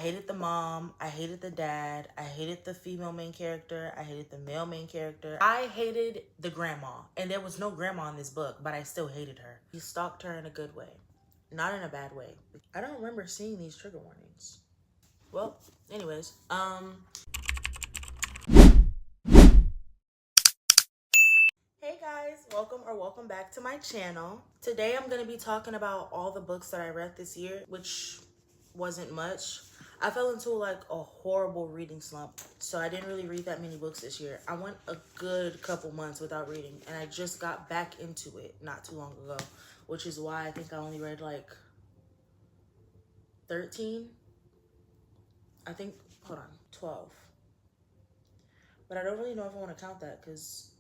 hated the mom, I hated the dad, I hated the female main character, I hated the male main character. I hated the grandma, and there was no grandma in this book, but I still hated her. He stalked her in a good way, not in a bad way. I don't remember seeing these trigger warnings. Well, anyways, hey guys, welcome back to my channel. Today I'm gonna be talking about all the books that I read this year, which wasn't much. I fell into like a horrible reading slump, so I didn't really read that many books this year. I went a good couple months without reading, and I just got back into it not too long ago, which is why I think I only read like 13. I think, hold on, 12. But I don't really know if I want to count that because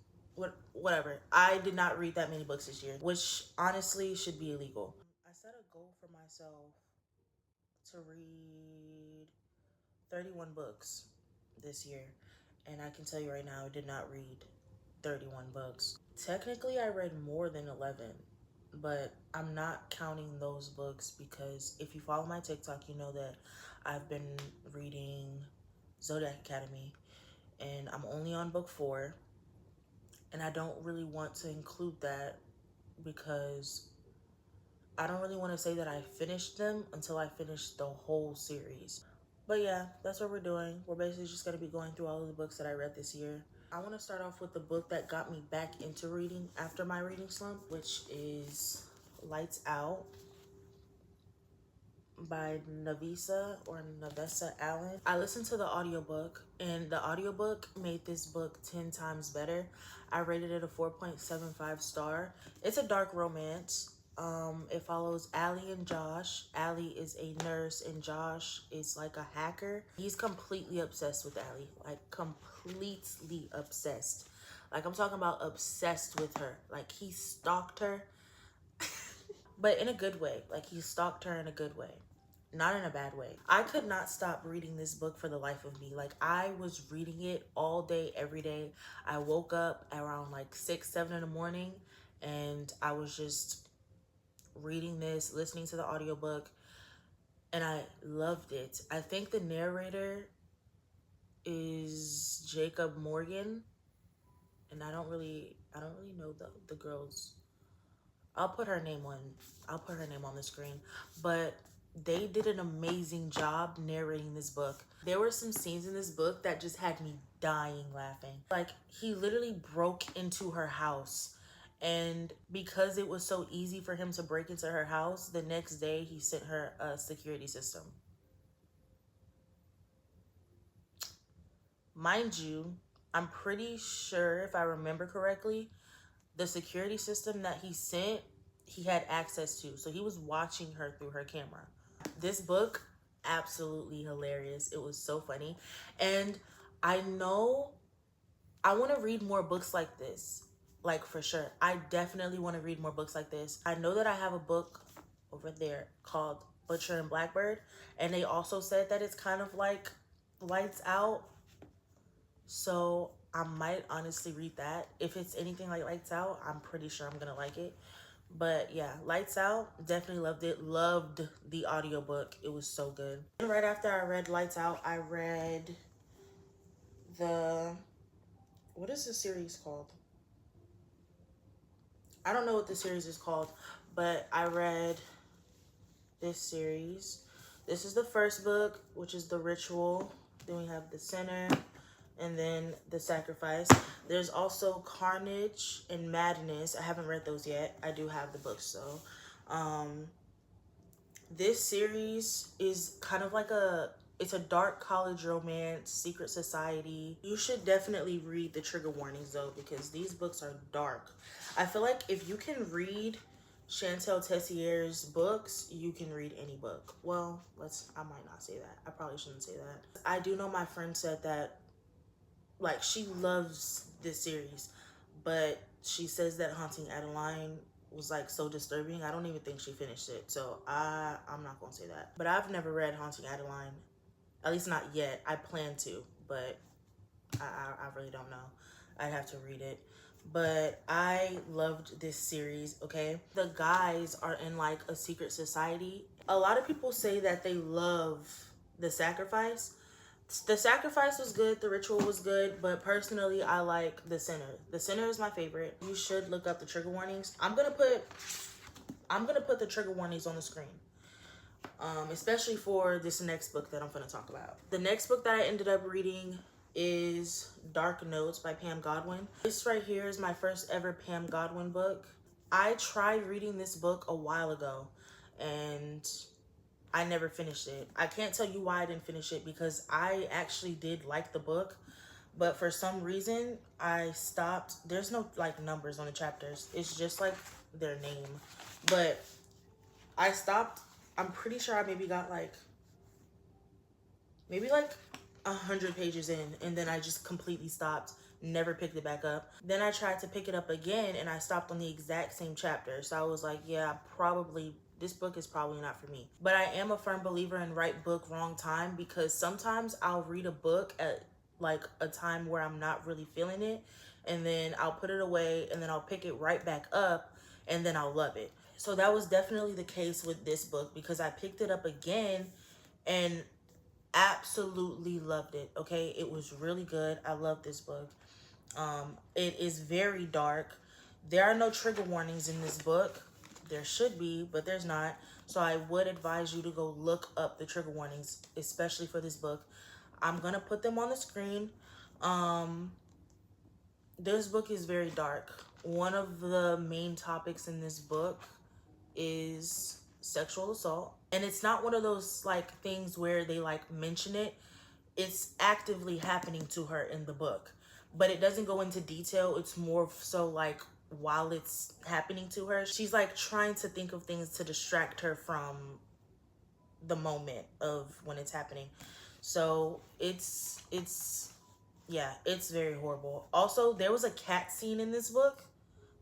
whatever. I did not read that many books this year, which honestly should be illegal. I set a goal for myself to read 31 books this year, and I can tell you right now I did not read 31 books. Technically I read more than 11, but I'm not counting those books because if you follow my TikTok, you know that I've been reading Zodiac Academy, and I'm only on book 4, and I don't really want to include that because I don't really want to say that I finished them until I finish the whole series. But yeah, that's what we're doing. We're basically just going to be going through all of the books that I read this year. I want to start off with the book that got me back into reading after my reading slump, which is Lights Out by Navessa Allen. I listened to the audiobook, and the audiobook made this book 10 times better. I rated it a 4.75 star. It's a dark romance. It follows Allie and Josh. Allie is a nurse and Josh is like a hacker. He's completely obsessed with Allie, like completely obsessed. Like I'm talking about obsessed with her. Like he stalked her, but in a good way. Like he stalked her in a good way, not in a bad way. I could not stop reading this book for the life of me. Like I was reading it all day, every day. I woke up around like 6, 7 in the morning, and I was just reading this, listening to the audiobook, and I loved it. I think the narrator is Jacob Morgan, and I don't really know the girls. I'll put her name on the screen, but they did an amazing job narrating this book. There were some scenes in this book that just had me dying laughing. Like he literally broke into her house, and because it was so easy for him to break into her house, the next day he sent her a security system. Mind you, I'm pretty sure, if I remember correctly, the security system that he sent, he had access to. So he was watching her through her camera. This book, absolutely hilarious. It was so funny. And I know I want to read more books like this. Like for sure. I definitely want to read more books like this. I know that I have a book over there called Butcher and Blackbird. And they also said that it's kind of like Lights Out. So I might honestly read that. If it's anything like Lights Out, I'm pretty sure I'm gonna like it. But yeah, Lights Out, definitely loved it. Loved the audiobook. It was so good. And right after I read Lights Out, I read what is the series called? I don't know what the series is called, but I read this series. This is the first book, which is The Ritual. Then we have The Sinner, and then The Sacrifice. There's also Carnage and Madness. I haven't read those yet. I do have the books though. This series is kind of like it's a dark college romance, secret society. You should definitely read the trigger warnings though, because these books are dark. I feel like if you can read Chantel Tessier's books, you can read any book. Well, I might not say that. I probably shouldn't say that. I do know my friend said that like she loves this series, but she says that Haunting Adeline was like so disturbing. I don't even think she finished it, so I'm not gonna say that. But I've never read Haunting Adeline, at least not yet. I plan to, but I really don't know. I'd have to read it. But I loved this series. Okay, the guys are in like a secret society. A lot of people say that they love The Sacrifice. The Sacrifice was good, the Ritual was good, but personally I like The Sinner. The Sinner is my favorite. You should look up the trigger warnings. I'm gonna put the trigger warnings on the screen. Especially for this next book that I'm gonna talk about. The next book that I ended up reading is Dark Notes by Pam Godwin. This right here is my first ever Pam Godwin book. I tried reading this book a while ago and I never finished it. I can't tell you why I didn't finish it because I actually did like the book, but for some reason I stopped. There's no like numbers on the chapters. It's just like their name. But I stopped. I'm pretty sure I maybe got like 100 pages in, and then I just completely stopped, never picked it back up. Then I tried to pick it up again and I stopped on the exact same chapter. So I was like, yeah, probably this book is probably not for me. But I am a firm believer in right book, wrong time, because sometimes I'll read a book at like a time where I'm not really feeling it, and then I'll put it away and then I'll pick it right back up and then I'll love it. So that was definitely the case with this book because I picked it up again and absolutely loved it. Okay, it was really good. I love this book. It is very dark. There are no trigger warnings in this book. There should be, but there's not. So I would advise you to go look up the trigger warnings, especially for this book. I'm gonna put them on the screen. This book is very dark. One of the main topics in this book is sexual assault, and it's not one of those like things where they like mention it. It's actively happening to her in the book, but it doesn't go into detail. It's more so like while it's happening to her, she's like trying to think of things to distract her from the moment of when it's happening. So it's yeah, it's very horrible. Also, there was a cat scene in this book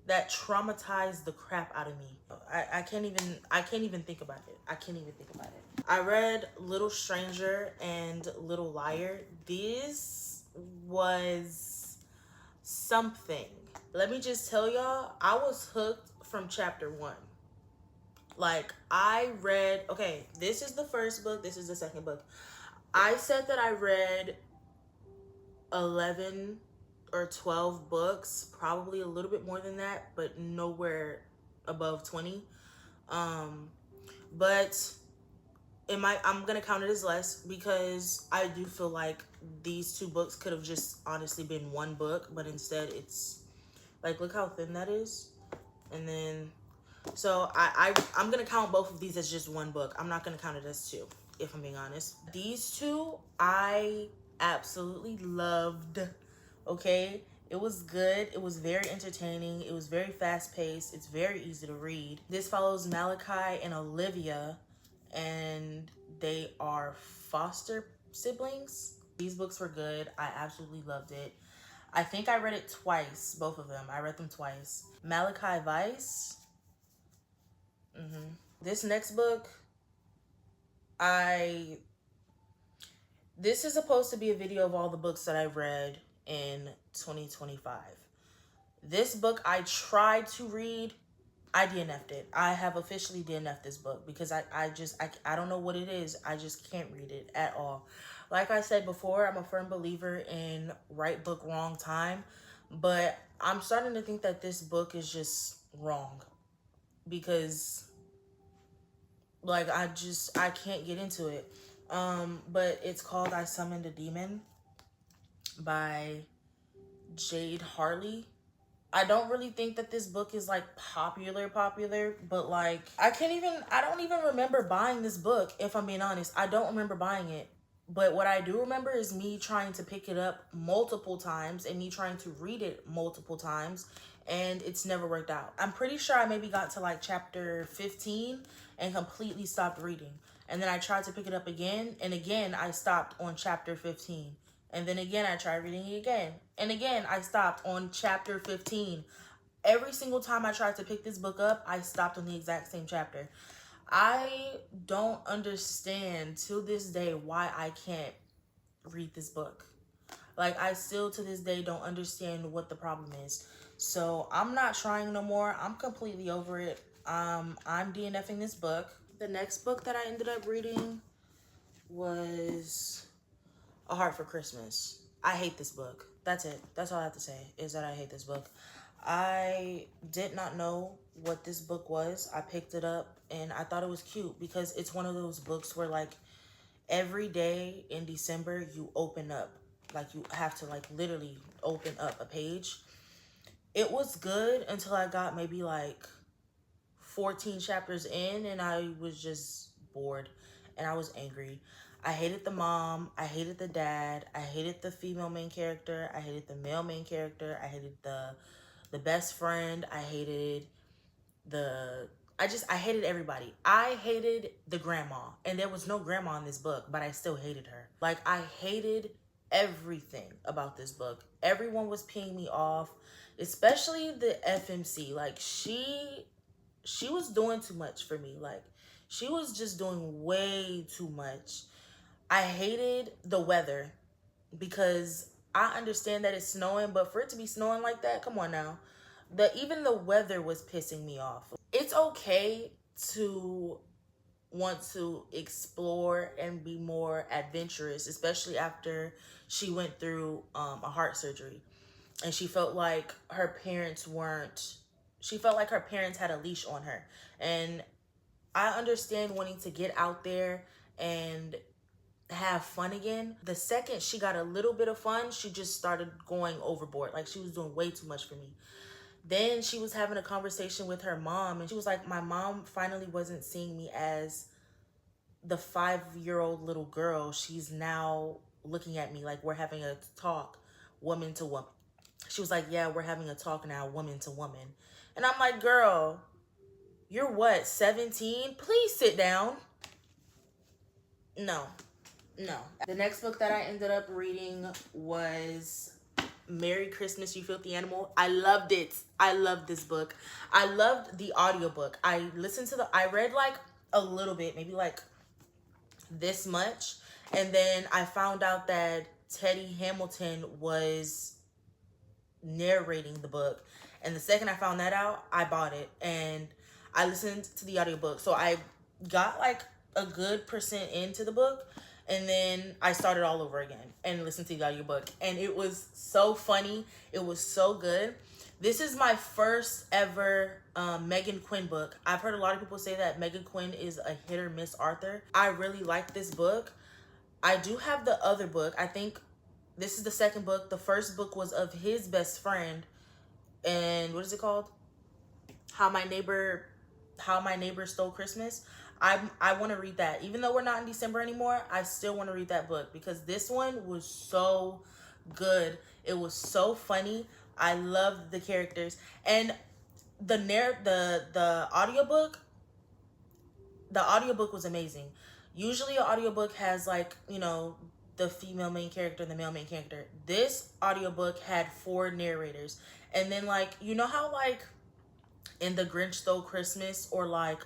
that traumatized the crap out of me. I can't even think about it. I can't even think about it. I read Little Stranger and Little Liar. This was something. Let me just tell y'all, I was hooked from chapter 1. Like, I read, okay, this is the first book, this is the second book. I said that I read 11 or 12 books, probably a little bit more than that, but nowhere above 20. But I'm gonna count it as less because I do feel like these 2 books could have just honestly been one book, but instead it's like, look how thin that is. And then, so I'm gonna count both of these as just one book. I'm not gonna count it as 2, if I'm being honest. These 2, I absolutely loved. Okay, it was good. It was very entertaining. It was very fast paced. It's very easy to read. This follows Malachi and Olivia, and they are foster siblings. These books were good. I absolutely loved it. I think I read it twice, both of them. I read them twice. Malachi Vice. This next book, this is supposed to be a video of all the books that I read in 2025. This book I tried to read. I DNF'd it. I have officially DNF'd this book because I don't know what it is. I just can't read it at all. Like I said before, I'm a firm believer in right book, wrong time. But I'm starting to think that this book is just wrong. Because like I can't get into it. But it's called I Summoned a Demon by Jade Harley. I don't really think that this book is like popular, but like I don't even remember buying this book, if I'm being honest. I don't remember buying it. But what I do remember is me trying to pick it up multiple times and me trying to read it multiple times, and it's never worked out. I'm pretty sure I maybe got to like chapter 15 and completely stopped reading. And then I tried to pick it up again, and again I stopped on chapter 15. And then again, I tried reading it again. And again, I stopped on chapter 15. Every single time I tried to pick this book up, I stopped on the exact same chapter. I don't understand to this day why I can't read this book. Like, I still to this day don't understand what the problem is. So I'm not trying no more. I'm completely over it. I'm DNFing this book. The next book that I ended up reading was A Heart for Christmas. I hate this book. That's it. That's all I have to say, is that I hate this book. I did not know what this book was. I picked it up and I thought it was cute because it's one of those books where like every day in December you open up, like you have to like literally open up a page. It was good until I got maybe like 14 chapters in and I was just bored and I was angry. I hated the mom, I hated the dad, I hated the female main character, I hated the male main character, I hated the best friend, I hated the I hated everybody. I hated the grandma. And there was no grandma in this book, but I still hated her. Like, I hated everything about this book. Everyone was peeing me off, especially the FMC. Like, she was doing too much for me. Like, she was just doing way too much. I hated the weather because I understand that it's snowing, but for it to be snowing like that, come on now. Even the weather was pissing me off. It's okay to want to explore and be more adventurous, especially after she went through a heart surgery and she felt like her parents had a leash on her. And I understand wanting to get out there and have fun again. The second she got a little bit of fun, she just started going overboard. Like, she was doing way too much for me. Then she was having a conversation with her mom and she was like, my mom finally wasn't seeing me as the 5-year-old little girl. She's now looking at me like we're having a talk, woman to woman. She was like, yeah, we're having a talk now, woman to woman. And I'm like, girl, you're what, 17? Please sit down. No. The next book that I ended up reading was Merry Christmas, You Filthy Animal. I loved it. I loved this book. I loved the audiobook. I read like a little bit, maybe like this much. And then I found out that Teddy Hamilton was narrating the book. And the second I found that out, I bought it and I listened to the audiobook. So I got like a good % into the book. And then I started all over again and listened to the audiobook. And it was so funny. It was so good. This is my first ever Megan Quinn book. I've heard a lot of people say that Megan Quinn is a hit or miss author. I really like this book. I do have the other book. I think this is the second book. The first book was of his best friend. And what is it called? How My Neighbor Stole Christmas. I want to read that. Even though we're not in December anymore, I still want to read that book because this one was so good. It was so funny. I loved the characters. And the audiobook was amazing. Usually an audiobook has like, you know, the female main character and the male main character. This audiobook had 4 narrators. And then like, you know how like in The Grinch Stole Christmas or like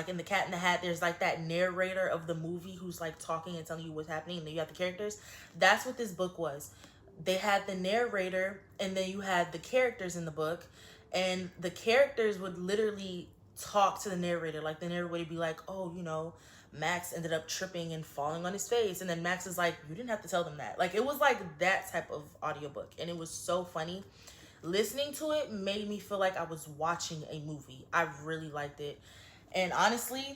in The Cat in the Hat, there's like that narrator of the movie who's like talking and telling you what's happening, and then you have the characters. That's what this book was. They had the narrator and then you had the characters in the book, and the characters would literally talk to the narrator. Like the narrator would be like, oh, you know, Max ended up tripping and falling on his face, and then Max is like, you didn't have to tell them that. Like, it was like that type of audiobook, and it was so funny. Listening to it made me feel like I was watching a movie. I really liked it. And honestly,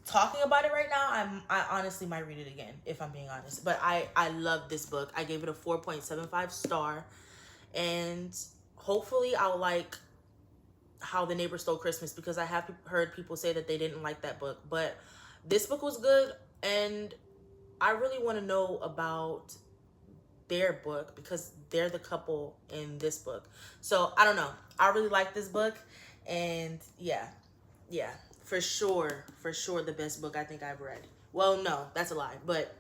talking about it right now, I honestly might read it again, if I'm being honest. But I love this book. I gave it a 4.75 star. And hopefully I'll like How the Neighbor Stole Christmas, because I have heard people say that they didn't like that book. But this book was good, and I really want to know about their book because they're the couple in this book. So I don't know. I really like this book, and yeah. For sure the best book I think I've read. Well, no, that's a lie, but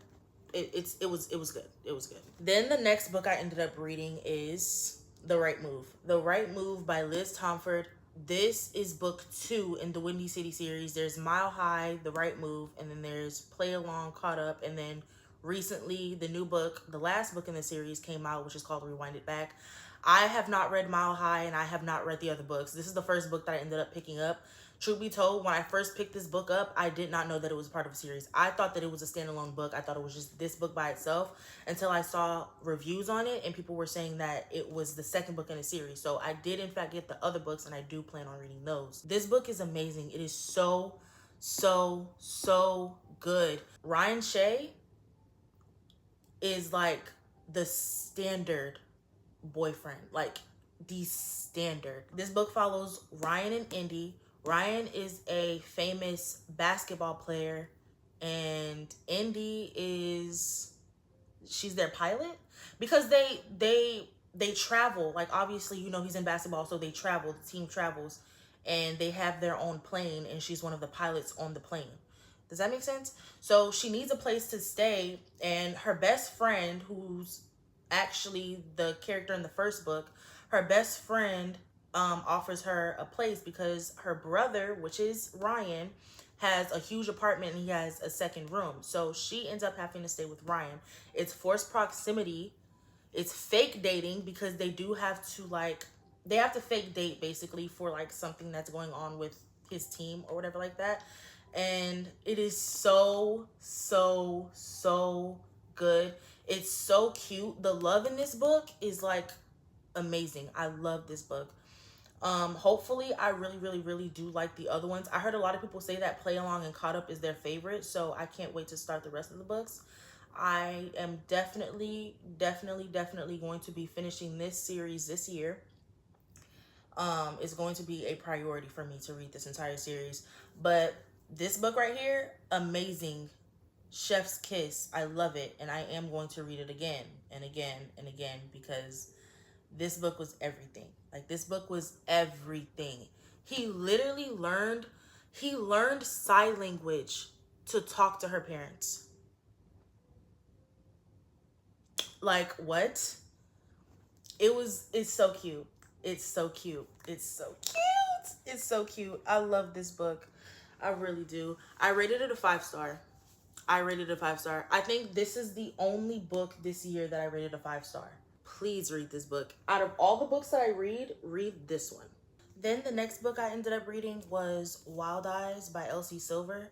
it was good. It was good. Then the next book I ended up reading is The Right Move. The Right Move by Liz Tomford. This is book 2 in the Windy City series. There's Mile High, The Right Move, and then there's Play Along, Caught Up, and then recently the new book, the last book in the series came out, which is called Rewind It Back. I have not read Mile High, and I have not read the other books. This is the first book that I ended up picking up. Truth be told, when I first picked this book up, I did not know that it was part of a series. I thought that it was a standalone book. I thought it was just this book by itself until I saw reviews on it and people were saying that it was the second book in a series. So I did in fact get the other books and I do plan on reading those. This book is amazing. It is so, so good. Ryan Shea is like the standard boyfriend, like the standard. This book follows Ryan and Indy. Ryan is a famous basketball player and Indy is, she's their pilot, because they travel. Like obviously, you know, he's in basketball, so they travel, the team travels, and they have their own plane and she's one of the pilots on the plane. Does that make sense? So she needs a place to stay, and her best friend, who's actually the character in the first book, her best friend offers her a place because her brother, which is Ryan, has a huge apartment and he has a second room. So she ends up having to stay with Ryan. It's forced proximity. It's fake dating because they do have to like, they have to fake date basically for like something that's going on with his team or whatever like that. And it is so, so, so good. It's so cute. The love in this book is like amazing. I love this book. Hopefully I really do like the other ones. I heard a lot of people say that Play Along and Caught Up is their favorite, so I can't wait to start the rest of the books. I am definitely going to be finishing this series this year. It's going to be a priority for me to read this entire series. But this book right here, amazing. Chef's Kiss. I love it, and I am going to read it again and again and again because this book was everything. Like, this book was everything. He literally learned sign language to talk to her parents. Like, what? It's so cute. It's so cute. It's so cute. It's so cute. I love this book. I really do. I rated it a 5-star. I think this is the only book this year that I rated a 5-star. Please read this book. Out of all the books that I read this one. Then the next book I ended up reading was Wild Eyes by Elsie Silver.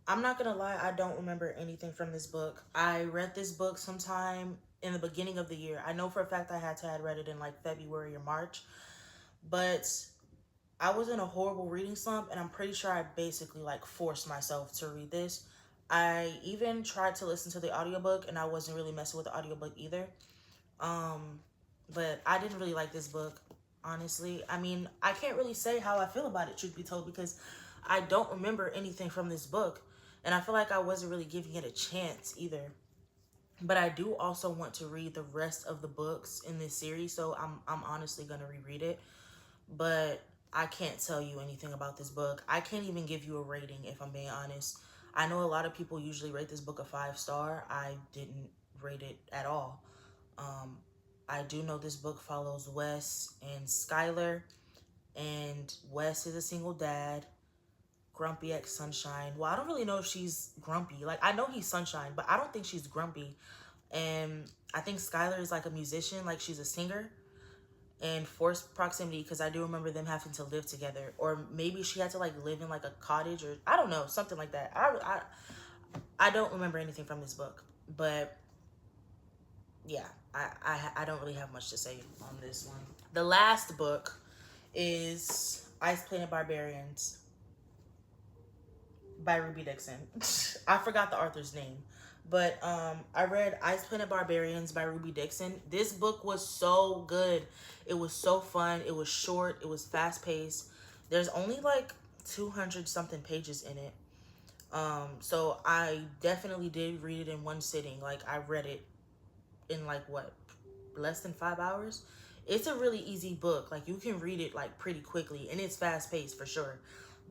I'm not gonna lie, I don't remember anything from this book. I read this book sometime in the beginning of the year. I know for a fact I had read it in like February or March, but I was in a horrible reading slump and I'm pretty sure I basically like forced myself to read this. I even tried to listen to the audiobook and I wasn't really messing with the audiobook either. But I didn't really like this book, honestly. I mean, I can't really say how I feel about it, truth be told, because I don't remember anything from this book. And I feel like I wasn't really giving it a chance either. But I do also want to read the rest of the books in this series, so I'm honestly going to reread it. But I can't tell you anything about this book. I can't even give you a rating, if I'm being honest. I know a lot of people usually rate this book a 5-star. I didn't rate it at all. I do know this book follows Wes and Skylar, and Wes is a single dad, grumpy ex Sunshine. Well, I don't really know if she's grumpy. Like, I know he's Sunshine, but I don't think she's grumpy. And I think Skylar is like a musician, like she's a singer. And forced proximity, because I do remember them having to live together, or maybe she had to like live in like a cottage, or I don't know, something like that. I don't remember anything from this book, but yeah, I don't really have much to say on this one. The last book is Ice Planet Barbarians by Ruby Dixon. I forgot the author's name, but I read Ice Planet Barbarians by Ruby Dixon. This book was so good. It was so fun. It was short. It was fast paced. There's only like 200 something pages in it. So I definitely did read it in one sitting. Like, I read it in like what, less than 5 hours. It's a really easy book. Like, you can read it like pretty quickly, and it's fast paced for sure,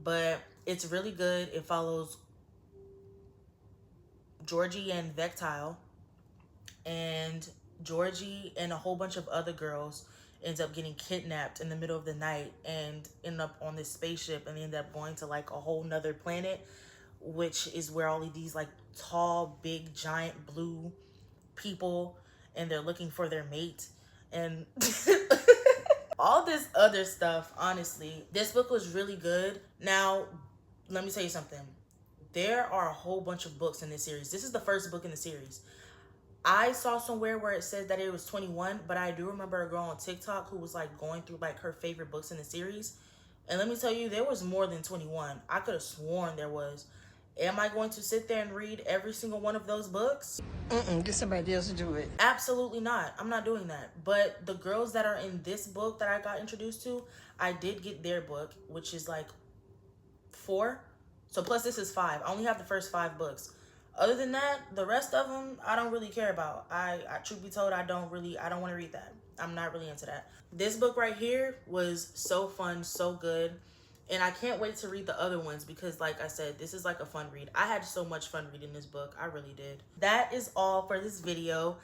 but it's really good. It follows Georgie and Vectile, and Georgie and a whole bunch of other girls ends up getting kidnapped in the middle of the night and end up on this spaceship, and they end up going to like a whole nother planet, which is where all of these like tall, big, giant blue people, and they're looking for their mate. And All this other stuff, honestly, this book was really good. Now, let me tell you something. There are a whole bunch of books in this series. This is the first book in the series. I saw somewhere where it said that it was 21, but I do remember a girl on TikTok who was like going through like her favorite books in the series. And let me tell you, there was more than 21. I could have sworn there was. Am I going to sit there and read every single one of those books? Get somebody else to do it. Absolutely not. I'm not doing that. But the girls that are in this book that I got introduced to, I did get their book, which is like 4. So plus this is 5. I only have the first 5 books. Other than that, the rest of them I don't really care about. I truth be told, I don't want to read that. I'm not really into that. This book right here was so fun, so good. And I can't wait to read the other ones because, like I said, this is like a fun read. I had so much fun reading this book. I really did. That is all for this video.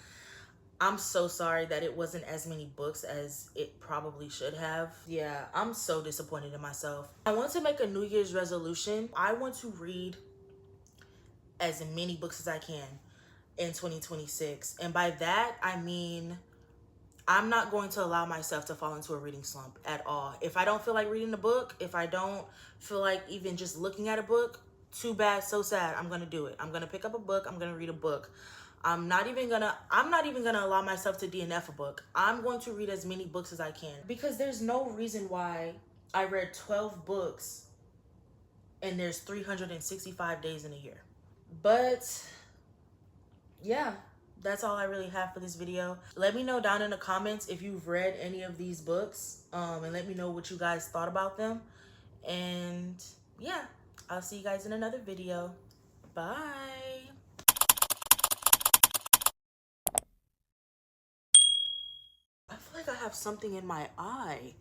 I'm so sorry that it wasn't as many books as it probably should have. Yeah, I'm so disappointed in myself. I want to make a New Year's resolution. I want to read as many books as I can in 2026. And by that, I mean I'm not going to allow myself to fall into a reading slump at all. If I don't feel like reading a book, if I don't feel like even just looking at a book, too bad, so sad. I'm going to do it. I'm going to pick up a book. I'm going to read a book. I'm not even gonna allow myself to DNF a book. I'm going to read as many books as I can because there's no reason why I read 12 books and there's 365 days in a year. But yeah, that's all I really have for this video. Let me know down in the comments if you've read any of these books, and let me know what you guys thought about them. And yeah, I'll see you guys in another video. Bye. I feel like I have something in my eye.